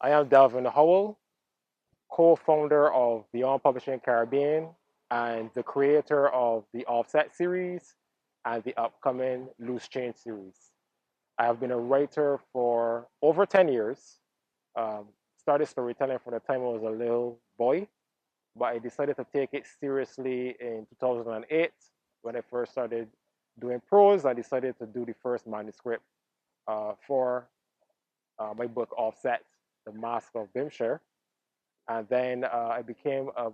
I am Delvin Howell, co-founder of Beyond Publishing Caribbean and the creator of the Offset series and the upcoming Loose Change series. I have been a writer for over 10 years. Um, Started storytelling from the time I was a little boy, but I decided to take it seriously in 2008 when I first started doing prose. I decided to do the first manuscript for my book Offset, The Mask of Bimshire. And then I became a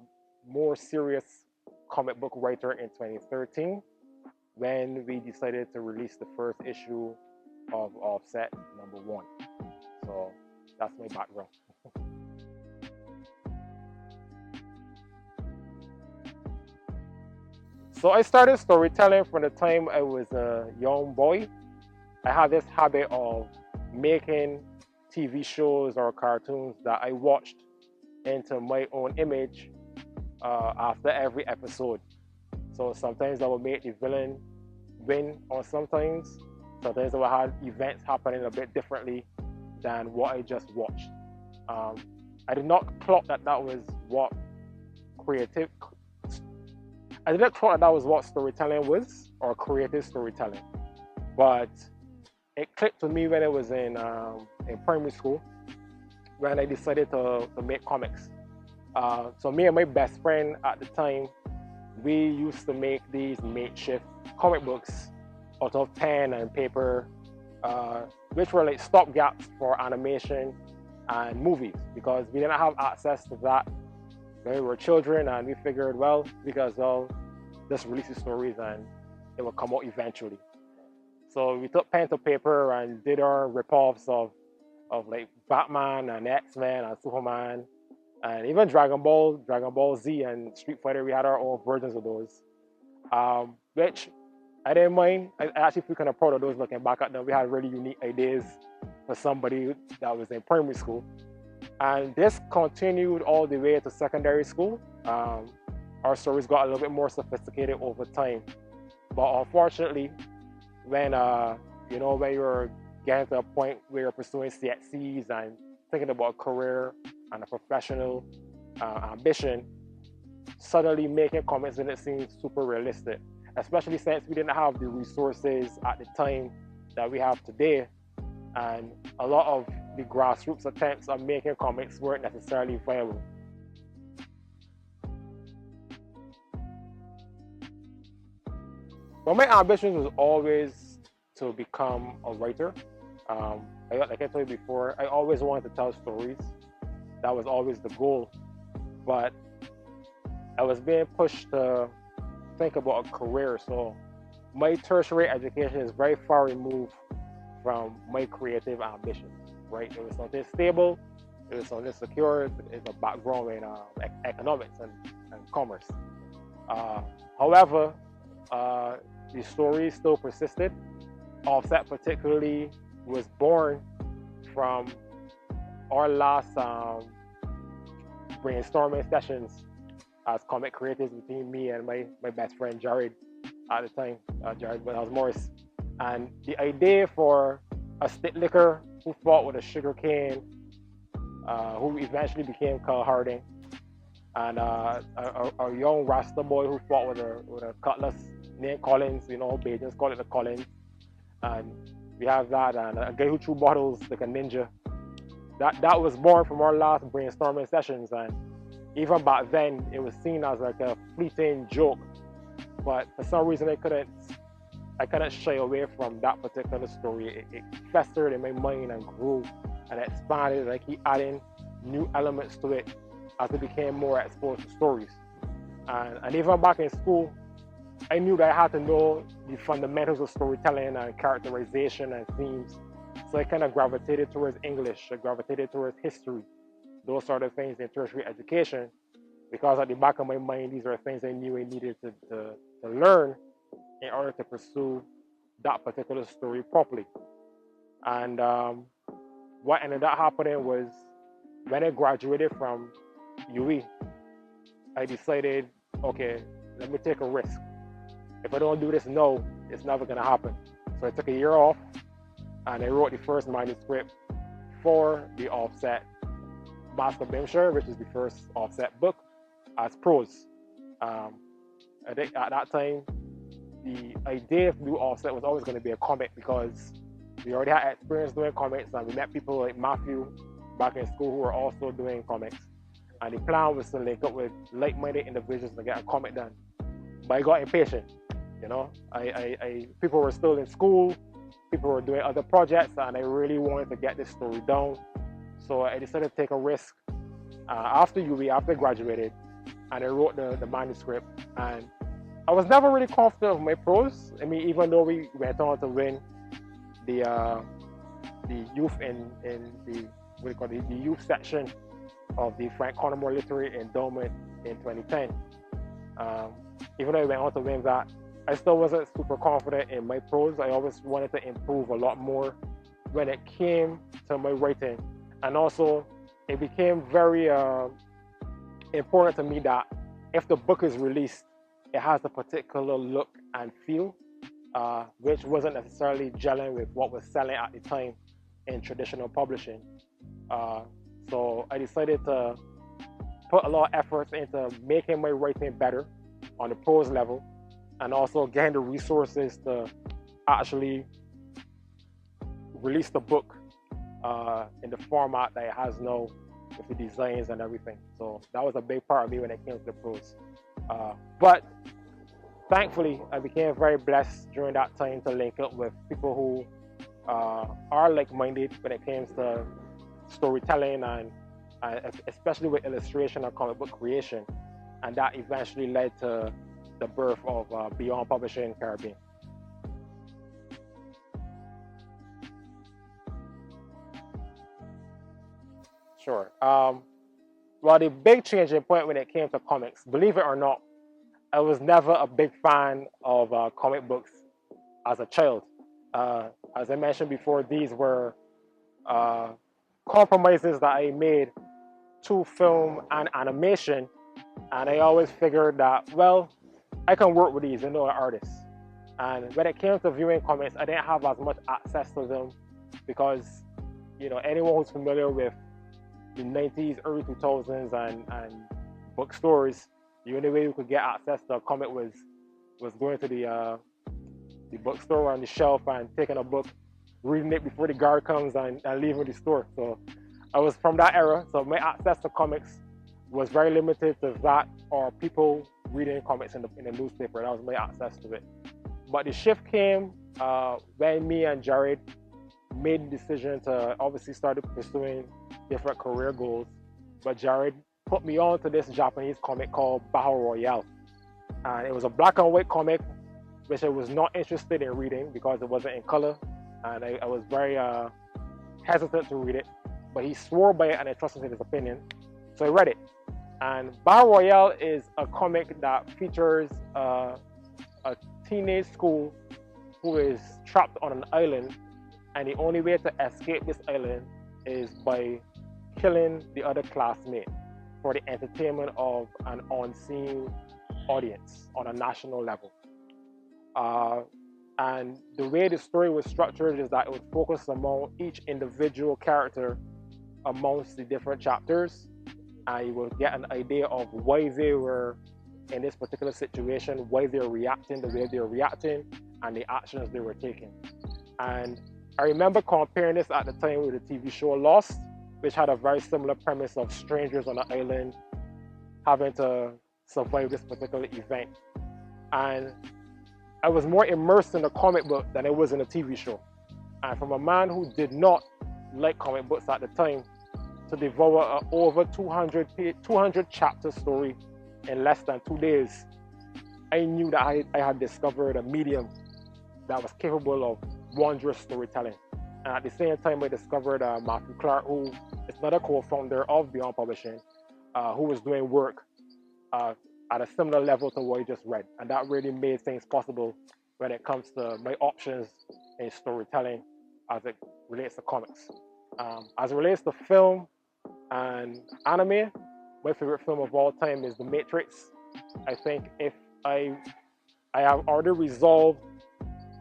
more serious comic book writer in 2013 when we decided to release the first issue of Offset #1. So that's my background. So I started storytelling from the time I was a young boy. I had this habit of making TV shows or cartoons that I watched into my own image after every episode. So sometimes I would make the villain win, or sometimes I would have events happening a bit differently than what I just watched. Um, I did not clock that that was what creative. I did not clock that that was what storytelling was, or creative storytelling. But it clicked to me when I was in primary school, when I decided to make comics. So me and my best friend at the time, we used to make these makeshift comic books out of pen and paper, which were like stopgaps for animation and movies, because we didn't have access to that when we were children, and we figured, well, because well, just release the stories and it will come out eventually. So we took pen to paper and did our rip-offs of like Batman and X-Men and Superman and even Dragon Ball Z and Street Fighter. We had our own versions of those, which I didn't mind. I actually feel kind of proud of those looking back at them. We had really unique ideas for somebody that was in primary school. And this continued all the way to secondary school. Our stories got a little bit more sophisticated over time. But unfortunately, when when you're getting to a point where you're pursuing CXCs and thinking about a career and a professional ambition, suddenly making comics didn't seem super realistic, especially since we didn't have the resources at the time that we have today. And a lot of the grassroots attempts at making comics weren't necessarily viable. But my ambition was always to become a writer. Like I told you before, I always wanted to tell stories. That was always the goal. But I was being pushed to think about a career. So my tertiary education is very far removed from my creative ambitions, right? It was something stable, it was something secure, it's a background in economics and commerce. However, the story still persisted. Offset particularly was born from our last brainstorming sessions as comic creators between me and my best friend Jared at the time, Jared Wells Morris. And the idea for a stick licker who fought with a sugar cane, who eventually became Carl Harding, and a young Rasta boy who fought with a cutlass named Collins. Bajans call it the Collins. And we have that, and a guy who threw bottles like a ninja. That was born from our last brainstorming sessions, and even back then it was seen as like a fleeting joke. But for some reason I couldn't shy away from that particular story. It festered in my mind and grew and expanded. I keep adding new elements to it as I became more exposed to stories. And even back in school, I knew that I had to know the fundamentals of storytelling and characterization and themes. So I kind of gravitated towards English, I gravitated towards history, those sort of things in tertiary education, because at the back of my mind, these are things I knew I needed to learn in order to pursue that particular story properly. And what ended up happening was when I graduated from UE, I decided, okay, let me take a risk. If I don't do this now, it's never going to happen. So I took a year off and I wrote the first manuscript for the Offset Master Bimshire, which is the first offset book, as prose. I think at that time, the idea of new offset was always going to be a comic because we already had experience doing comics, and we met people like Matthew back in school who were also doing comics. And the plan was to link up with like-minded individuals to get a comic done. But I got impatient, you know. People were still in school, people were doing other projects, and I really wanted to get this story down. So I decided to take a risk after UB, after I graduated, and I wrote the manuscript. And I was never really confident of my prose. I mean, even though we went on to win the youth in the the youth section of the Frank Connemore Literary Endowment in 2010. Even though I went on to win that, I still wasn't super confident in my prose. I always wanted to improve a lot more when it came to my writing. And also, it became very important to me that if the book is released, it has a particular look and feel, which wasn't necessarily gelling with what was selling at the time in traditional publishing. So I decided to put a lot of efforts into making my writing better on the prose level, and also getting the resources to actually release the book in the format that it has now, with the designs and everything. So that was a big part of me when it came to the prose. But thankfully, I became very blessed during that time to link up with people who are like-minded when it comes to storytelling and especially with illustration and comic book creation. And that eventually led to the birth of Beyond Publishing Caribbean. Sure. Well, the big changing point when it came to comics, believe it or not, I was never a big fan of comic books as a child. As I mentioned before, these were compromises that I made to film and animation, and I always figured that, well, I can work with these, I know an artist. And when it came to viewing comics, I didn't have as much access to them because, you know, anyone who's familiar with the 90s, early 2000s and bookstores, the only way you could get access to a comic was going to the bookstore on the shelf and taking a book, reading it before the guard comes and leaving the store. So I was from that era, so my access to comics was very limited to that or people reading comics in the newspaper. That was my access to it. But the shift came when me and Jared made the decision to obviously start pursuing different career goals. But Jared put me on to this Japanese comic called Battle Royale. And it was a black and white comic, which I was not interested in reading because it wasn't in color. And I was very hesitant to read it. But he swore by it and I trusted his opinion. So I read it. And Battle Royale is a comic that features a teenage school who is trapped on an island, and the only way to escape this island is by killing the other classmate for the entertainment of an unseen audience on a national level. And the way the story was structured is that it would focus on each individual character amongst the different chapters, and you will get an idea of why they were in this particular situation, why they're reacting the way they're reacting, and the actions they were taking. And I remember comparing this at the time with the TV show Lost, which had a very similar premise of strangers on an island having to survive this particular event. And I was more immersed in the comic book than I was in the TV show. And from a man who did not like comic books at the time, to devour an over 200 chapter story in less than 2 days, I knew that I had discovered a medium that was capable of wondrous storytelling. And at the same time, I discovered Matthew Clark, who is another co-founder of Beyond Publishing, who was doing work at a similar level to what I just read. And that really made things possible when it comes to my options in storytelling as it relates to comics. As it relates to film and anime, my favorite film of all time is The Matrix. I think if I have already resolved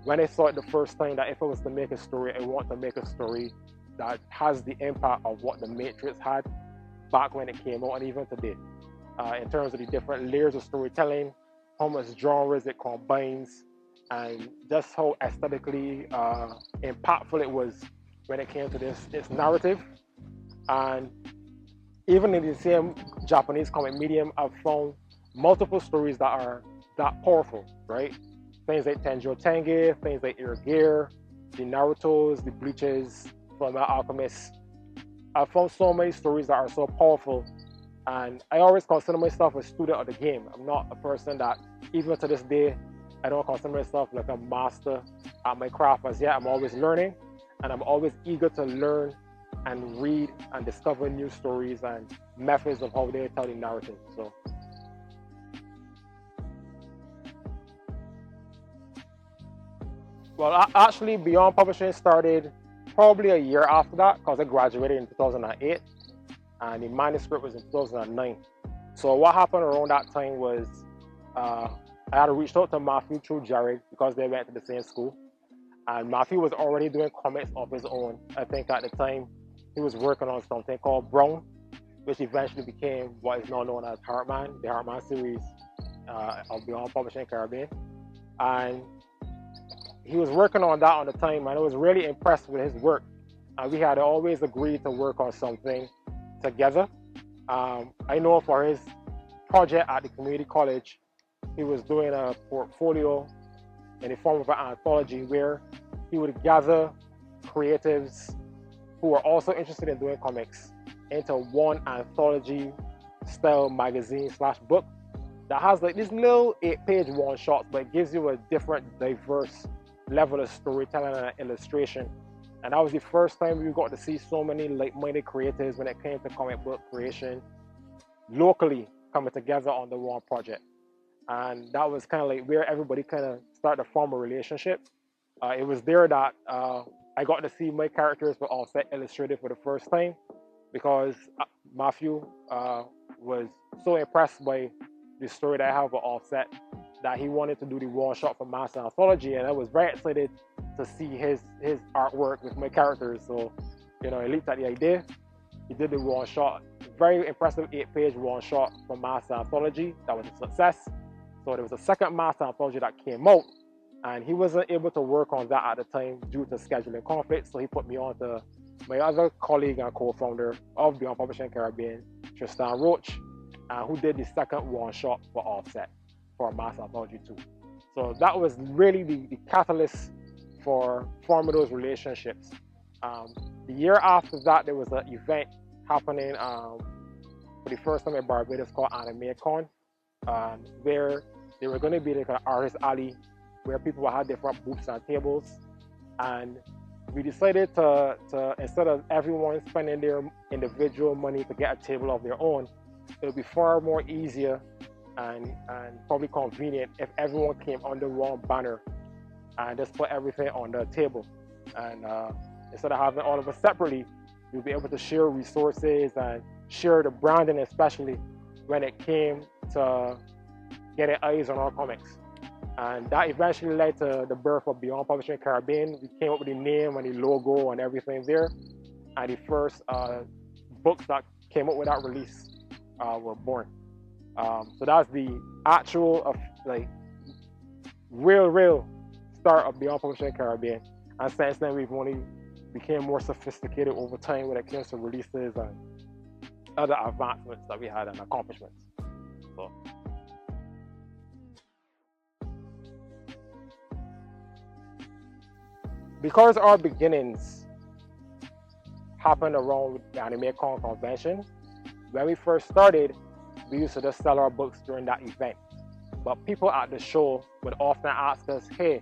when I saw it the first time that if I was to make a story, I want to make a story that has the impact of what The Matrix had. back when it came out and even today, in terms of the different layers of storytelling, how much genres it combines, and just how aesthetically impactful it was when it came to this narrative. And even in the same Japanese comic medium, I've found multiple stories that are that powerful, right? Things like Tenjo Tenge, things like Irigir, the Narutos, the Bleaches, Fullmetal Alchemist. I've found so many stories that are so powerful, and I always consider myself a student of the game. I'm not a person that, even to this day, I don't consider myself like a master at my craft as yet. I'm always learning, and I'm always eager to learn and read and discover new stories and methods of how they tell the narrative. So, well, actually, Beyond Publishing started probably a year after that because I graduated in 2008 and the manuscript was in 2009. So what happened around that time was I had reached out to Matthew through Jared because they went to the same school. And Matthew was already doing comics of his own. I think at the time he was working on something called Brown, which eventually became what is now known as Heartman, the Heartman series of Beyond Publishing Caribbean. And he was working on that on the time, and I was really impressed with his work. We had always agreed to work on something together. I know for his project at the community college, he was doing a portfolio in the form of an anthology where he would gather creatives who were also interested in doing comics into one anthology style magazine slash book that has like this little 8-page one shot, but it gives you a different, diverse level of storytelling and illustration. And that was the first time we got to see so many like-minded creators when it came to comic book creation locally coming together on the one project. And that was kind of like where everybody kind of started to form a relationship. It was there that I got to see my characters were all set illustrated for the first time because Matthew was so impressed by the story that I have with Offset that he wanted to do the one shot for Master Anthology, and I was very excited to see his artwork with my characters. So, I leaped at the idea. He did the one shot, very impressive 8-page one shot for Master Anthology. That was a success. So there was a second Master Anthology that came out, and he wasn't able to work on that at the time due to scheduling conflicts. So he put me on to my other colleague and co-founder of Beyond Publishing Caribbean, Tristan Roach, who did the second one shot for Offset for Master Anthology 2. So that was really the catalyst for forming those relationships. The year after that, there was an event happening for the first time in Barbados called AnimeCon, where they were going to be like an artist alley where people would have different booths and tables. And we decided to instead of everyone spending their individual money to get a table of their own, it would be far more easier and probably convenient if everyone came under one banner and just put everything on the table. And instead of having all of us separately, we'll be able to share resources and share the branding, especially when it came to getting eyes on our comics. And that eventually led to the birth of Beyond Publishing Caribbean. We came up with the name and the logo and everything there. And the first books that came up with that release were born. So that's the actual real start of Beyond Publishing Caribbean. And since then, we've only became more sophisticated over time when it comes to releases and other advancements that we had and accomplishments. So. Because our beginnings happened around the AnimeCon convention, when we first started, we used to just sell our books during that event. But people at the show would often ask us, hey,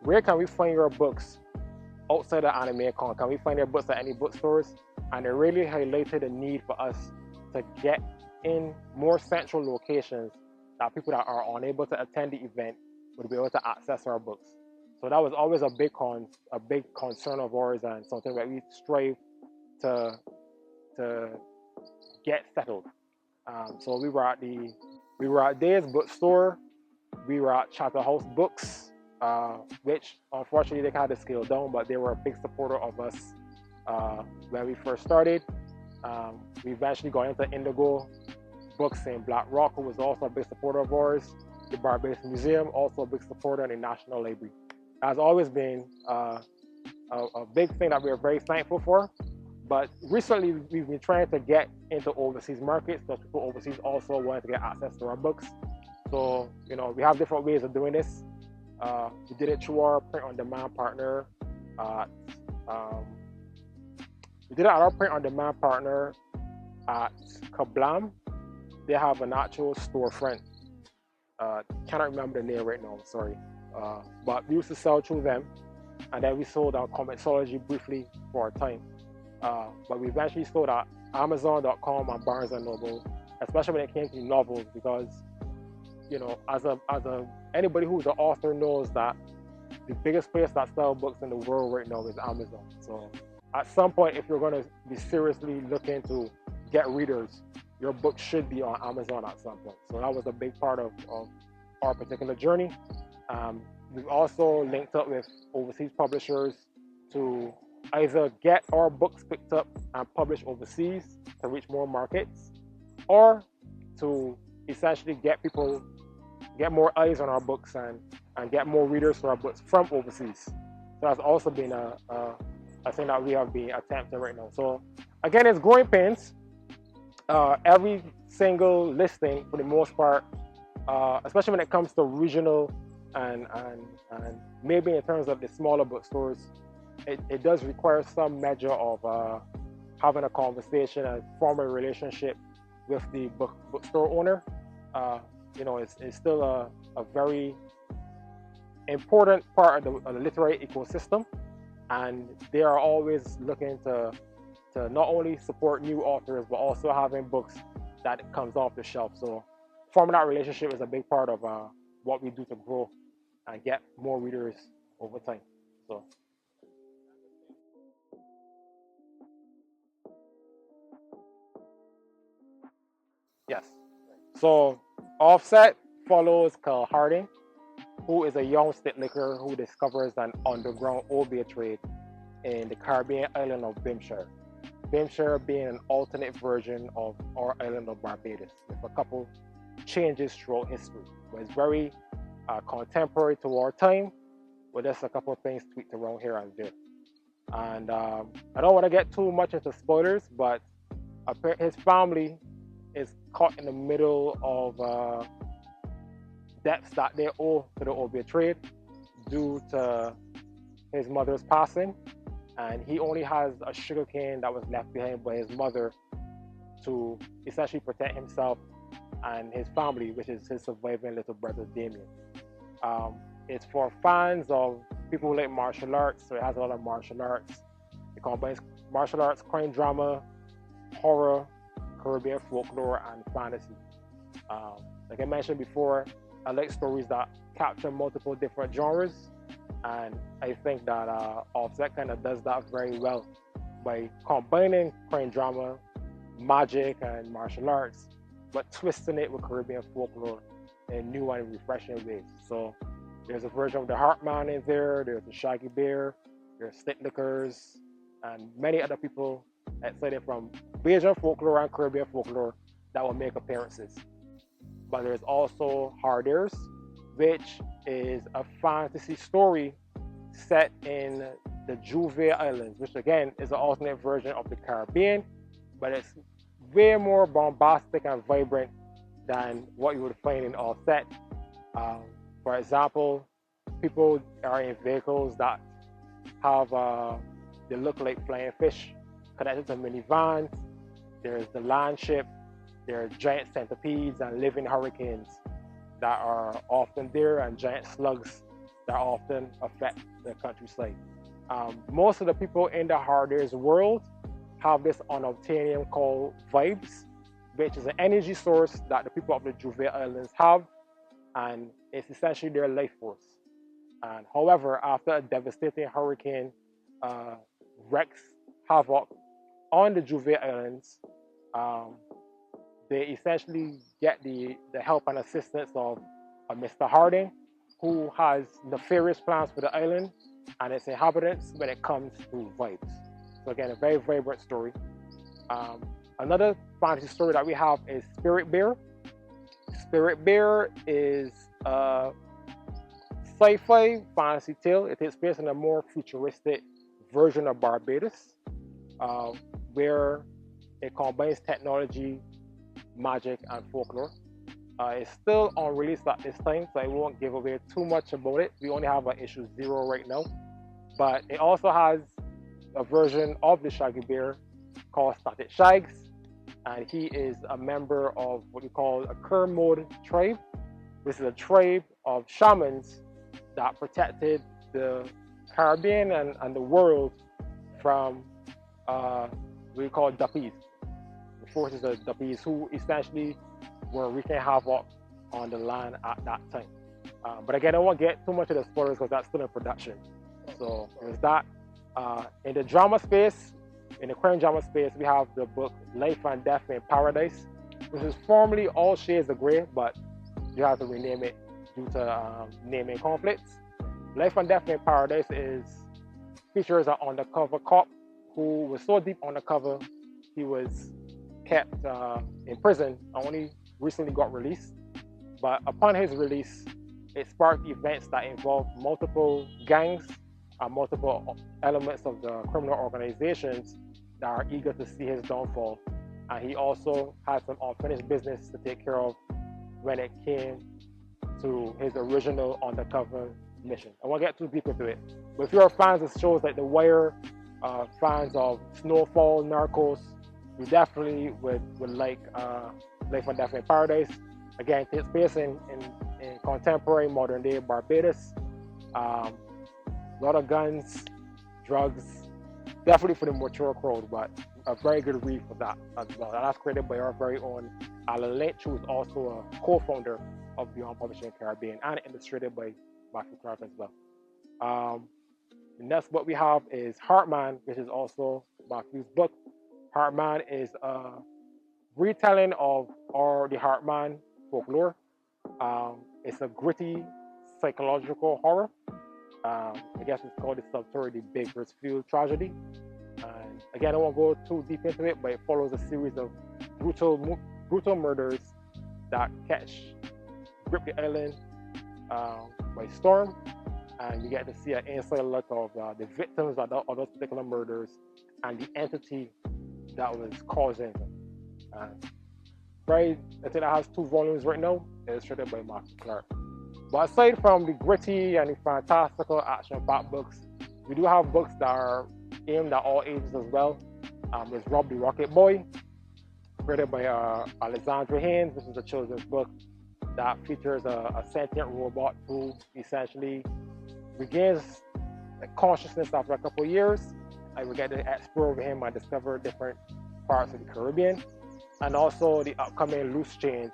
where can we find your books outside of AnimeCon? Can we find your books at any bookstores? And it really highlighted the need for us to get in more central locations that people that are unable to attend the event would be able to access our books. So that was always a big concern of ours and something that we strive to get settled. So we were at Days Bookstore, we were at Chatterhouse Books, which unfortunately they had to scale down, but they were a big supporter of us when we first started. We eventually got into Indigo Books in Black Rock, who was also a big supporter of ours. The Barbados Museum, also a big supporter, and the National Library. Has always been a big thing that we're very thankful for. But recently, we've been trying to get into overseas markets, because people overseas also wanted to get access to our books. So, we have different ways of doing this. We did it through our print-on-demand partner. We did it at our print-on-demand partner at Kablam. They have an actual storefront. Cannot remember the name right now, I'm sorry. But we used to sell through them, and then we sold on Comixology briefly for a time. But we eventually sold at Amazon.com and Barnes and Noble, especially when it came to novels, because anybody who's an author knows that the biggest place that sells books in the world right now is Amazon. So at some point, if you're going to be seriously looking to get readers, your book should be on Amazon at some point. So that was a big part of our particular journey. We've also linked up with overseas publishers to either get our books picked up and published overseas to reach more markets, or to essentially get more eyes on our books and get more readers for our books from overseas. So that's also been a thing that we have been attempting right now. So again, it's growing pains. Every single listing, for the most part, especially when it comes to regional and maybe in terms of the smaller bookstores, it does require some measure of having a conversation and forming a relationship with the bookstore owner. It's still a very important part of the literary ecosystem, and they are always looking to not only support new authors, but also having books that comes off the shelf. So forming that relationship is a big part of what we do to grow and get more readers over time. So. Yes. So Offset follows Carl Harding, who is a young state licker who discovers an underground opiate trade in the Caribbean island of Bimshire. Bimshire being an alternate version of our island of Barbados, with a couple changes throughout history. But it's very contemporary to our time, with just a couple of things tweaked around here and there. And I don't want to get too much into spoilers, but his family is caught in the middle of debts that they owe to the opiate trade due to his mother's passing. And he only has a sugar cane that was left behind by his mother to essentially protect himself and his family, which is his surviving little brother Damien. It's for fans of people who like martial arts, so it has a lot of martial arts. It combines martial arts, crime drama, horror, Caribbean folklore, and fantasy. Like I mentioned before, I like stories that capture multiple different genres, and I think that Offset kind of does that very well by combining crime drama, magic, and martial arts, but twisting it with Caribbean folklore in new and refreshing ways. So there's a version of the Heartman in there, there's the Shaggy Bear, there's Stick Lickers, and many other people excited from Bajan folklore and Caribbean folklore that will make appearances. But there's also Harders, which is a fantasy story set in the Juve Islands, which again is an alternate version of the Caribbean, but it's way more bombastic and vibrant than what you would find in Offset. For example, people are in vehicles that have they look like flying fish connected to minivans. There's the land ship. There are giant centipedes and living hurricanes that are often there, and giant slugs that often affect the countryside. Most of the people in the Harders world have this unobtainium called vibes, which is an energy source that the people of the Juve Islands have, and it's essentially their life force. And however, after a devastating hurricane wreaks havoc on the Juve Islands, they essentially get the help and assistance of Mr. Harding, who has nefarious plans for the island and its inhabitants when it comes to vibes. So again, a very vibrant story. Another fantasy story that we have is Spirit Bear. Spirit Bear is a sci-fi fantasy tale. It takes place in a more futuristic version of Barbados, uh, where it combines technology, magic, and folklore. It's still on release at this time, so I won't give away too much about it. We only have issue 0 right now. But it also has a version of the Shaggy Bear called Static Shags, and he is a member of what we call a Kermode tribe. This is a tribe of shamans that protected the Caribbean and the world from what we call Duppies, the forces of Duppies, who essentially were wreaking havoc on the land at that time. But again, I won't get too much of the spoilers because that's still in production. So there's that. In the drama space, in the crime drama space, we have the book Life and Death in Paradise, which is formerly All Shades of Grey, but you have to rename it due to naming conflicts. Life and Death in Paradise features an undercover cop who was so deep undercover he was kept in prison and only recently got released. But upon his release, it sparked events that involved multiple gangs and multiple elements of the criminal organizations that are eager to see his downfall. And he also had some unfinished business to take care of when it came to his original undercover mission. I won't get too deep into it. But if you're fans of shows like The Wire, fans of Snowfall, Narcos, you definitely would like Life and Death in Paradise. Again, it takes place in contemporary modern day Barbados. A lot of guns, drugs, definitely for the mature crowd, but a very good read for that as well. And that's created by our very own Alan Lynch, who is also a co-founder of Beyond Publishing Caribbean and illustrated by Matthew Clark as well. The next book we have is Heartman, which is also Matthew's book. Heartman is a retelling of the Heartman folklore. It's a gritty psychological horror. I guess it's called the substory, the Bakersfield tragedy. And again, I won't go too deep into it, but it follows a series of brutal murders that grip the island by storm. And you get to see an inside look of the victims of those particular murders and the entity that was causing them. I think that has 2 volumes right now, illustrated by Matthew Clark. But aside from the gritty and the fantastical action-packed books, we do have books that are aimed at all ages as well. There's Rob the Rocket Boy, created by Alexandra Haynes. This is a children's book that features a sentient robot who essentially regains consciousness after a couple of years. And we get to explore with him and discover different parts of the Caribbean. And also the upcoming Loose Change,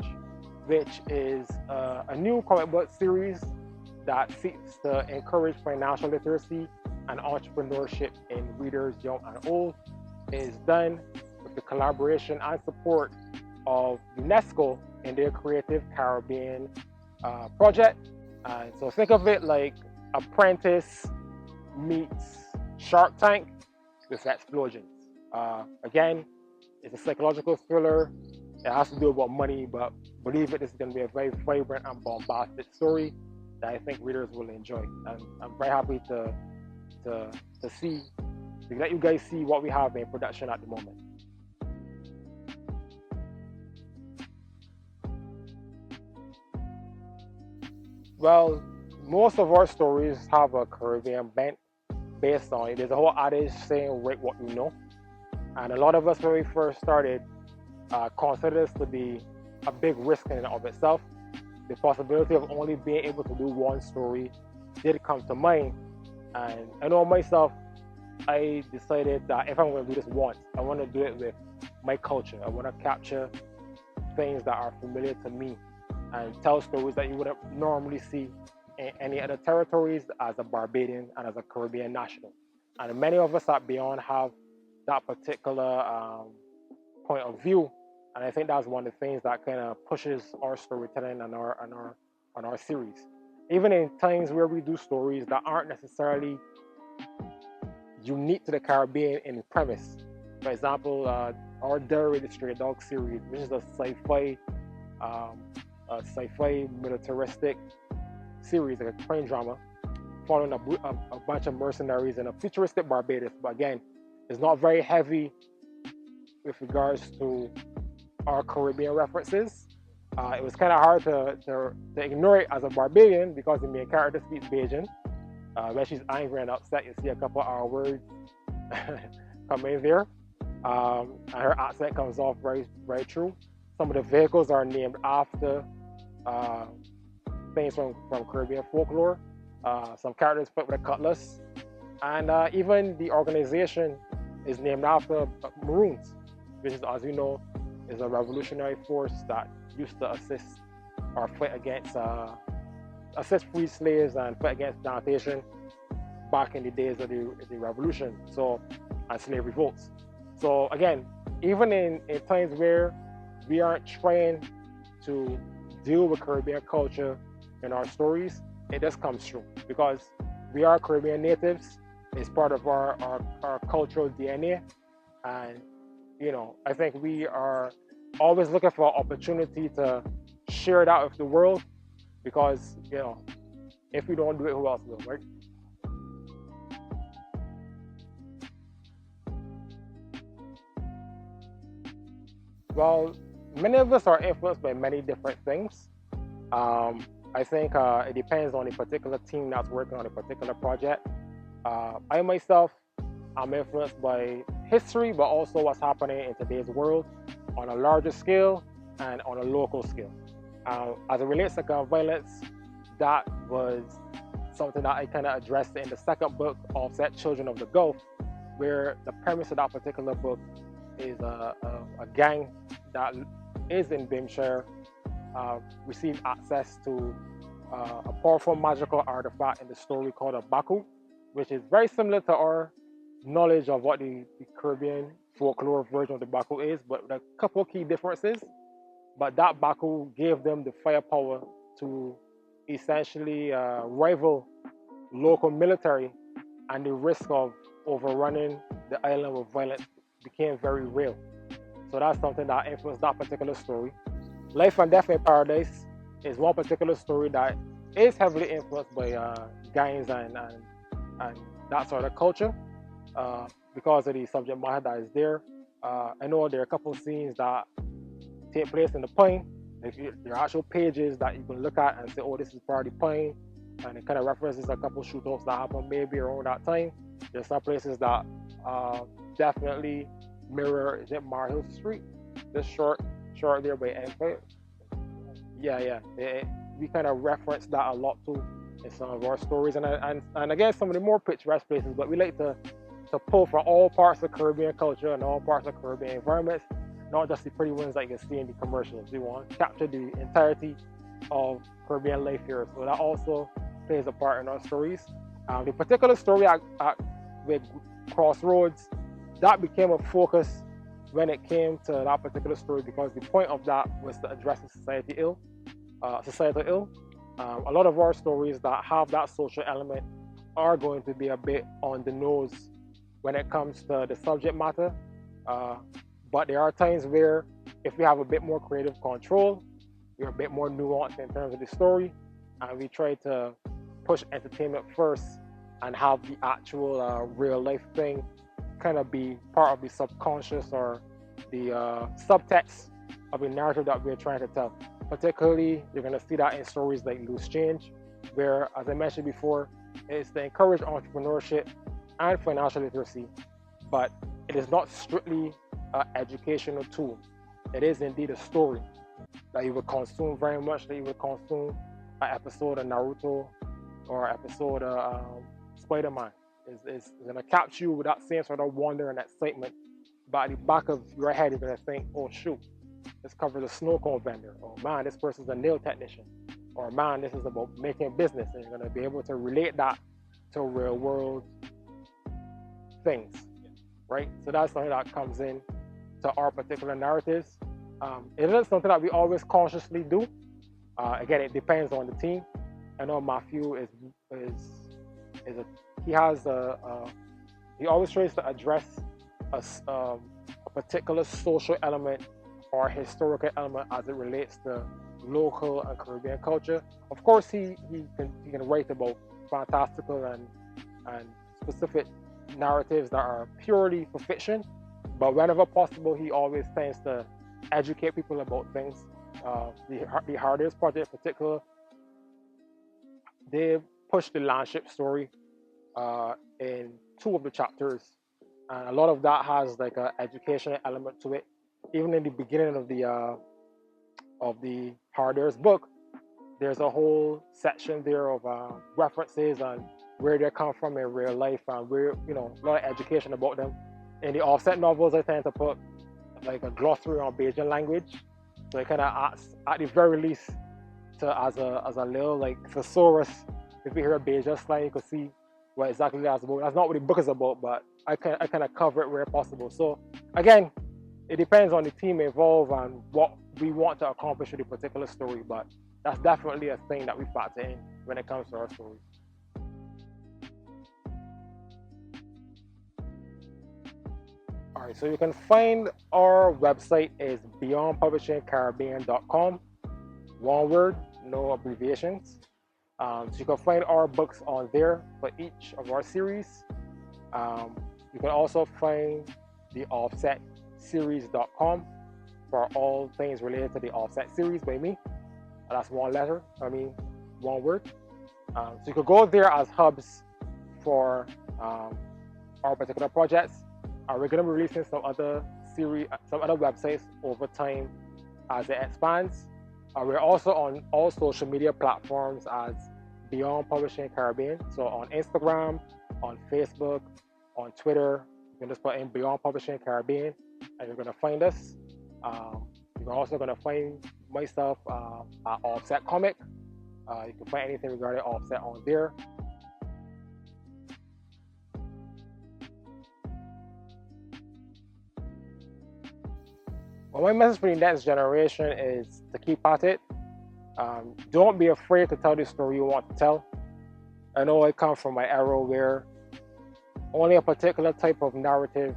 which is a new comic book series that seeks to encourage financial literacy and entrepreneurship in readers young and old. It is done with the collaboration and support of UNESCO in their Creative Caribbean project. And so think of it like Apprentice meets Shark Tank with explosions. Again, it's a psychological thriller. It has to do about money, but believe it, this is going to be a very vibrant and bombastic story that I think readers will enjoy. And I'm very happy to let you guys see what we have in production at the moment. Well, most of our stories have a Caribbean bent based on it. There's a whole adage saying, "Write what you know." And a lot of us, when we first started, considered this to be a big risk in and of itself. The possibility of only being able to do one story did come to mind. And I know myself, I decided that if I'm going to do this once, I want to do it with my culture. I want to capture things that are familiar to me and tell stories that you wouldn't normally see in any other territories as a Barbadian and as a Caribbean national. And many of us at Beyond have that particular point of view, and I think that's one of the things that kind of pushes our storytelling and our series. Even in times where we do stories that aren't necessarily unique to the Caribbean in premise, For example, our Derry the Stray Dog series, which is um, a sci-fi militaristic series, like a crime drama, following a bunch of mercenaries in a futuristic Barbados. But again, it's not very heavy with regards to our Caribbean references. It was kind of hard to ignore it as a Barbadian because the main character speaks Bajan. When she's angry and upset, you see a couple of our words come in there. And her accent comes off very, very true. Some of the vehicles are named after uh, things from Caribbean folklore. Some characters fit with a cutlass. And even the organization is named after Maroons, which is, as you know, is a revolutionary force that used to assist or fight against, assist free slaves and fight against plantation back in the days of the revolution, so, and slave revolts. So again, even in times where we aren't trying to deal with Caribbean culture in our stories, it just comes true because we are Caribbean natives. It's part of our cultural DNA. And, you know, I think we are always looking for an opportunity to share it out with the world because, you know, if we don't do it, who else will, right? Well, many of us are influenced by many different things. I think it depends on a particular team that's working on a particular project. I myself, I'm influenced by history, but also what's happening in today's world on a larger scale and on a local scale. As it relates to gun violence, that was something that I kind of addressed in the second book, Offset Children of the Gulf, where the premise of that particular book is a gang that is in Bimshire received access to a powerful magical artifact in the story called a Baku, which is very similar to our knowledge of what the Caribbean folklore version of the Baku is, but with a couple key differences. But that Baku gave them the firepower to essentially rival local military, and the risk of overrunning the island with violence became very real. So that's something that influenced that particular story. Life and Death in Paradise is one particular story that is heavily influenced by gangs and that sort of culture because of the subject matter that is there. I know there are a couple of scenes that take place in the Pine. There are actual pages that you can look at and say, oh, this is part of the Pine. And it kind of references a couple of shootouts that happened maybe around that time. There's some places that definitely mirror, is it Mar Street? This short there by Empire. Yeah. We kind of reference that a lot too in some of our stories. And again, some of the more picturesque places, but we like to pull from all parts of Caribbean culture and all parts of Caribbean environments, not just the pretty ones that you can see in the commercials. We want to capture the entirety of Caribbean life here. So that also plays a part in our stories. The particular story with Crossroads, that became a focus when it came to that particular story because the point of that was to address the societal ill. A lot of our stories that have that social element are going to be a bit on the nose when it comes to the subject matter. But there are times where if we have a bit more creative control, we're a bit more nuanced in terms of the story, and we try to push entertainment first and have the actual real life thing kind of be part of the subconscious or the subtext of a narrative that we're trying to tell. Particularly, you're going to see that in stories like Loose Change, where, as I mentioned before, it's to encourage entrepreneurship and financial literacy, but it is not strictly an educational tool. It is indeed a story that you would consume very much, that you would consume an episode of Naruto or an episode of Spider-Man. It's going to capture you with that same sort of wonder and excitement. But at the back of your head, you're going to think, oh, shoot, this covers a snow cone vendor. Or, man, this person's a nail technician. Or, man, this is about making business. And you're going to be able to relate that to real world things, right? So that's something that comes in to our particular narratives. It isn't something that we always consciously do. Again, it depends on the team. I know Matthew he always tries to address a particular social element or historical element as it relates to local and Caribbean culture. Of course, he can write about fantastical and specific narratives that are purely for fiction, but whenever possible, he always tends to educate people about things. The Hardest project in particular, they push the landship story in two of the chapters, and a lot of that has like an educational element to it. Even in the beginning of the Hardest book, there's a whole section there of references and where they come from in real life and where, a lot of education about them. In the offset novels, I tend to put like a glossary on Bajan language, so it kind of acts at the very least to as a little like thesaurus. If you hear a Bajan slang, you can see what exactly that's about. That's not what the book is about, but I kind of cover it where possible. So again, it depends on the team involved and what we want to accomplish with a particular story, but that's definitely a thing that we factor in when it comes to our stories. All right, so you can find our website is beyondpublishingcaribbean.com. One word, no abbreviations. So you can find our books on there for each of our series. You can also find the offsetseries.com for all things related to the Offset series by me. That's one one word. So you could go there as hubs for our particular projects. We're going to be releasing some other websites over time as it expands. We're also on all social media platforms as Beyond Publishing Caribbean. So on Instagram, on Facebook, on Twitter, you can just put in Beyond Publishing Caribbean and you're going to find us. You're also going to find myself at Offset Comic. You can find anything regarding Offset on there. Well, my message for the next generation is to keep at it. Don't be afraid to tell the story you want to tell. I know I come from my era where only a particular type of narrative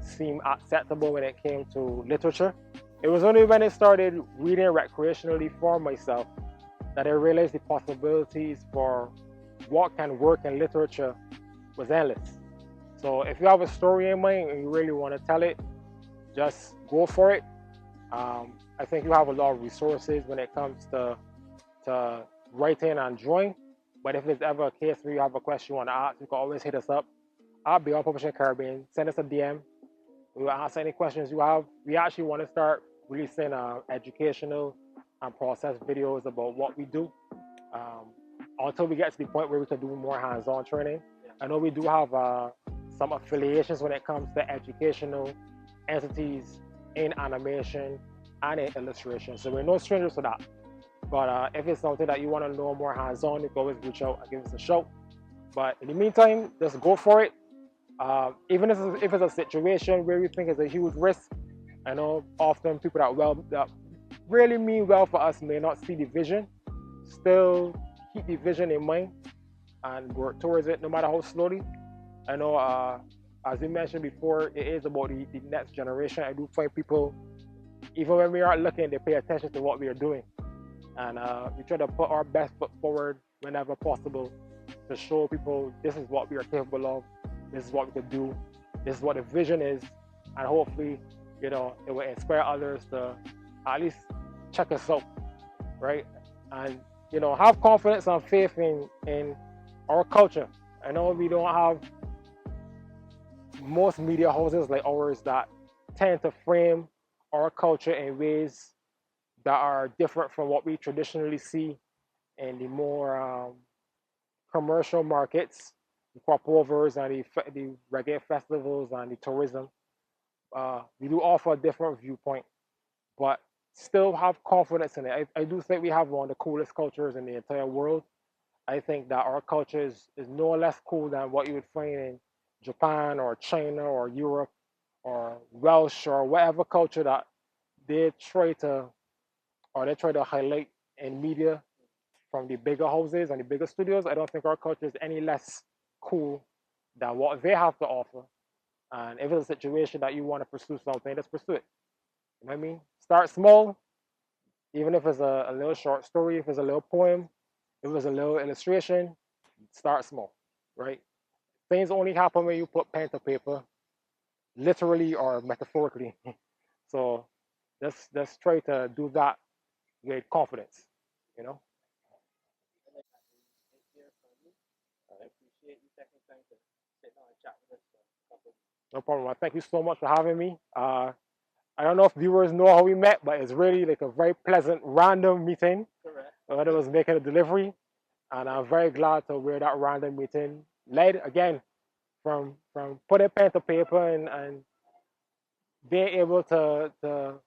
seemed acceptable when it came to literature. It was only when I started reading recreationally for myself that I realized the possibilities for what can work in literature was endless. So if you have a story in mind and you really want to tell it, just go for it. I think you have a lot of resources when it comes to writing and drawing. But if there's ever a case where you have a question you want to ask, you can always hit us up at Beyond Publishing Caribbean. Send us a DM. We will answer any questions you have. We actually want to start releasing educational and process videos about what we do until we get to the point where we can do more hands-on training. I know we do have some affiliations when it comes to educational entities in animation and in illustration. So we're no strangers to that. But if it's something that you want to know more hands-on, you can always reach out and give us a shout. But in the meantime, just go for it. Even if it's a situation where you think it's a huge risk, I know often people that really mean well for us may not see the vision. Still keep the vision in mind and work towards it no matter how slowly. I know as we mentioned before, it is about the next generation. I do find people, even when we aren't looking, they pay attention to what we are doing. And we try to put our best foot forward whenever possible to show people this is what we are capable of, this is what we can do, this is what the vision is, and hopefully, it will inspire others to at least check us out, right? And, have confidence and faith in our culture. I know we don't have most media houses like ours that tend to frame our culture in ways that are different from what we traditionally see in the more commercial markets, the popovers and the reggae festivals and the tourism. We do offer a different viewpoint, but still have confidence in it. I do think we have one of the coolest cultures in the entire world. I think that our culture is no less cool than what you would find in Japan or China or Europe or Welsh or whatever culture that they try to highlight in media from the bigger houses and the bigger studios. I don't think our culture is any less cool than what they have to offer. And if it's a situation that you want to pursue something, just pursue it. You know what I mean? Start small, even if it's a little short story, if it's a little poem, if it's a little illustration, start small, right? Things only happen when you put pen to paper, literally or metaphorically. So let's try to do that with confidence, you know? No problem. Thank you so much for having me. I don't know if viewers know how we met, but it's really like a very pleasant, random meeting. When I was making a delivery, and I'm very glad to where that random meeting led again from putting pen to paper and being able to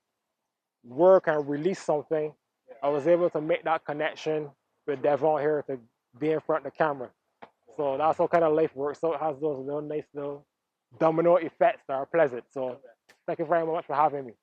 work and release something. I was able to make that connection with Devon here to be in front of the camera. So that's how kind of life works. So it has those little nice little domino effects that are pleasant. So thank you very much for having me.